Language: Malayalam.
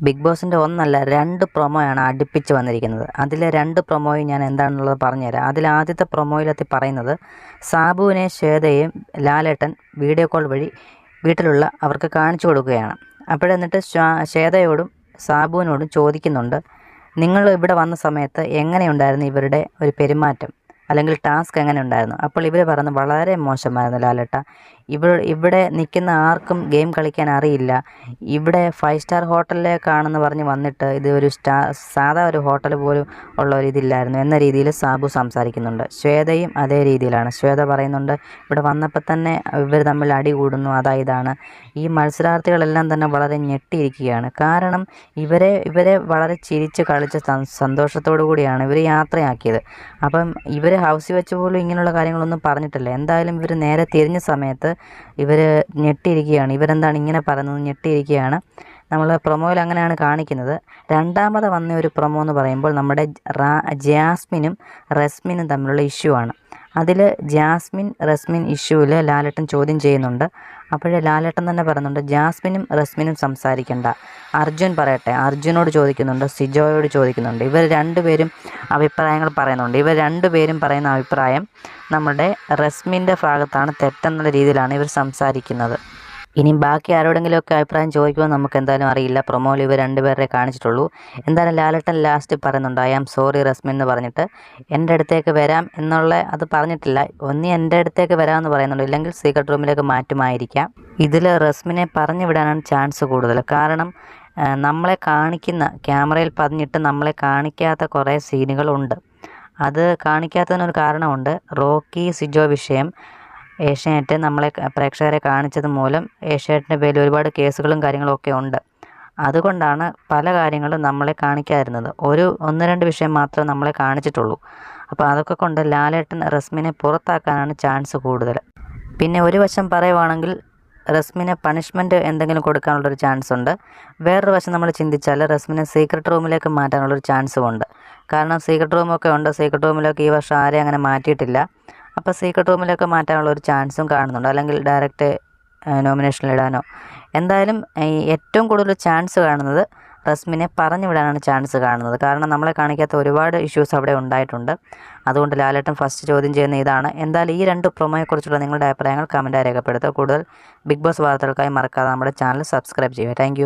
ബിഗ് ബോസിൻ്റെ ഒന്നല്ല 2 പ്രൊമോയാണ് അടുപ്പിച്ച് വന്നിരിക്കുന്നത്. അതിലെ 2 പ്രൊമോയും ഞാൻ എന്താണെന്നുള്ളത് പറഞ്ഞുതരാം. അതിൽ ആദ്യത്തെ പ്രൊമോയിലെത്തി പറയുന്നത് സാബുവിനെ ശ്വേതയും ലാലേട്ടൻ വീഡിയോ കോൾ വഴി വീട്ടിലുള്ള അവർക്ക് കാണിച്ചു കൊടുക്കുകയാണ്. അപ്പോഴെന്നിട്ട് ശ്വേതയോടും സാബുവിനോടും ചോദിക്കുന്നുണ്ട്, നിങ്ങൾ ഇവിടെ വന്ന സമയത്ത് എങ്ങനെയുണ്ടായിരുന്നു ഇവരുടെ ഒരു പെരുമാറ്റം, അല്ലെങ്കിൽ ടാസ്ക് എങ്ങനെ ഉണ്ടായിരുന്നു? അപ്പോൾ ഇവർ പറഞ്ഞു വളരെ മോശമായിരുന്നു ലാലേട്ട, ഇവിടെ നിൽക്കുന്ന ആർക്കും ഗെയിം കളിക്കാൻ അറിയില്ല. ഇവിടെ 5 സ്റ്റാർ ഹോട്ടലിലേക്കാണെന്ന് പറഞ്ഞ് വന്നിട്ട് ഇത് ഒരു സാധാ ഒരു ഹോട്ടൽ പോലും ഉള്ള ഒരു ഇതില്ലായിരുന്നു എന്ന രീതിയിൽ സാബു സംസാരിക്കുന്നുണ്ട്. ശ്വേതയും അതേ രീതിയിലാണ്. ശ്വേത പറയുന്നുണ്ട്, ഇവിടെ വന്നപ്പോൾ തന്നെ ഇവർ തമ്മിൽ അടി കൂടുന്നു, ഇതാണ്. ഈ മത്സരാർത്ഥികളെല്ലാം തന്നെ വളരെ ഞെട്ടിയിരിക്കുകയാണ്. കാരണം ഇവരെ വളരെ ചിരിച്ച് കളിച്ച് സന്തോഷത്തോടു കൂടിയാണ് ഇവർ യാത്രയാക്കിയത്. അപ്പം ഇവർ ഹൗസിൽ വെച്ച് പോലും ഇങ്ങനെയുള്ള കാര്യങ്ങളൊന്നും പറഞ്ഞിട്ടില്ല. എന്തായാലും ഇവർ നേരെ തിരിഞ്ഞ സമയത്ത് ഇവർ ഞെട്ടിയിരിക്കുകയാണ്. ഇവരെന്താണ് ഇങ്ങനെ പറയുന്നത്, ഞെട്ടിയിരിക്കുകയാണ്. നമ്മൾ പ്രൊമോയിൽ അങ്ങനെയാണ് കാണിക്കുന്നത്. രണ്ടാമത് വന്ന ഒരു പ്രൊമോ എന്ന് പറയുമ്പോൾ നമ്മുടെ ജാസ്മിനും റസ്മിനും തമ്മിലുള്ള ഇഷ്യൂ ആണ്. അതിൽ റസ്മിൻ ഇഷ്യൂവിൽ ലാലേട്ടൻ ചോദ്യം ചെയ്യുന്നുണ്ട്. അപ്പോഴേ ലാലേട്ടൻ തന്നെ പറയുന്നുണ്ട്, ജാസ്മിനും റസ്മിനും സംസാരിക്കേണ്ട, അർജുൻ പറയട്ടെ. അർജുനോട് ചോദിക്കുന്നുണ്ട്, സിജോയോട് ചോദിക്കുന്നുണ്ട്. ഇവർ രണ്ടുപേരും അഭിപ്രായങ്ങൾ പറയുന്നുണ്ട്. ഇവർ രണ്ടുപേരും പറയുന്ന അഭിപ്രായം നമ്മുടെ റസ്മിൻ്റെ ഭാഗത്താണ് തെറ്റെന്നുള്ള രീതിയിലാണ് ഇവർ സംസാരിക്കുന്നത്. ഇനി ബാക്കി ആരോടെങ്കിലുമൊക്കെ അഭിപ്രായം ചോദിക്കുമ്പോൾ നമുക്ക് എന്തായാലും അറിയില്ല. പ്രൊമോയിൽ ഇവർ രണ്ടുപേരെ കാണിച്ചിട്ടുള്ളൂ. എന്തായാലും ലാലേട്ടൻ ലാസ്റ്റ് പറയുന്നുണ്ട്, ഐ ആം സോറി റസ്മിൻ എന്ന് പറഞ്ഞിട്ട് എൻ്റെ അടുത്തേക്ക് വരാം എന്നുള്ള അത് പറഞ്ഞിട്ടില്ല. ഒന്നി എൻ്റെ അടുത്തേക്ക് വരാമെന്ന് പറയുന്നുണ്ട്, ഇല്ലെങ്കിൽ സീക്രട്ട് റൂമിലേക്ക് മാറ്റുമായിരിക്കാം. ഇതിൽ റസ്മിനെ പറഞ്ഞു വിടാനാണ് ചാൻസ് കൂടുതൽ. കാരണം നമ്മളെ കാണിക്കുന്ന ക്യാമറയിൽ പതിഞ്ഞിട്ട് നമ്മളെ കാണിക്കാത്ത കുറേ സീനുകളുണ്ട്. അത് കാണിക്കാത്തതിനൊരു കാരണമുണ്ട്. റോക്കി സിജോ വിഷയം ഏഷ്യാനെറ്റ് നമ്മളെ പ്രേക്ഷകരെ കാണിച്ചത് മൂലം ഏഷ്യാനെറ്റിൻ്റെ പേരിൽ ഒരുപാട് കേസുകളും കാര്യങ്ങളൊക്കെ ഉണ്ട്. അതുകൊണ്ടാണ് പല കാര്യങ്ങളും നമ്മളെ കാണിക്കാതിരുന്നത്. 1-2 വിഷയം മാത്രമേ നമ്മളെ കാണിച്ചിട്ടുള്ളൂ. അപ്പോൾ അതൊക്കെ കൊണ്ട് ലാലേട്ടൻ റസ്മിനെ പുറത്താക്കാനാണ് ചാൻസ് കൂടുതൽ. പിന്നെ ഒരു വശം പറയുവാണെങ്കിൽ റസ്മിനെ പണിഷ്മെൻറ്റ് എന്തെങ്കിലും കൊടുക്കാനുള്ളൊരു ചാൻസ് ഉണ്ട്. വേറൊരു വശം നമ്മൾ ചിന്തിച്ചാൽ റസ്മിനെ സീക്രട്ട് റൂമിലേക്ക് മാറ്റാനുള്ളൊരു ചാൻസും ഉണ്ട്. കാരണം സീക്രട്ട് റൂമൊക്കെ ഉണ്ട്. സീക്രട്ട് റൂമിലേക്ക് ഈ വർഷം ആരെയും അങ്ങനെ മാറ്റിയിട്ടില്ല. അപ്പോൾ സീക്രട്ട് റൂമിലൊക്കെ മാറ്റാനുള്ള ഒരു ചാൻസും കാണുന്നുണ്ട്. അല്ലെങ്കിൽ ഡയറക്റ്റ് നോമിനേഷനിലിടാനോ. എന്തായാലും ഏറ്റവും കൂടുതൽ ചാൻസ് കാണുന്നത് റസ്മിനെ പറഞ്ഞു വിടാനാണ് ചാൻസ് കാണുന്നത്. കാരണം നമ്മളെ കാണിക്കാത്ത ഒരുപാട് ഇഷ്യൂസ് അവിടെ ഉണ്ടായിട്ടുണ്ട്. അതുകൊണ്ട് ലാലേട്ടൻ ഫസ്റ്റ് ചോദ്യം ചെയ്യുന്ന ഇതാണ്. എന്തായാലും ഈ 2 പ്രൊമോയെക്കുറിച്ചുള്ള നിങ്ങളുടെ അഭിപ്രായങ്ങൾ കമൻറ്റായി രേഖപ്പെടുത്തുക. കൂടുതൽ ബിഗ് ബോസ് വാർത്തകൾക്കായി മറക്കാതെ നമ്മുടെ ചാനൽ സബ്സ്ക്രൈബ് ചെയ്യുക. താങ്ക്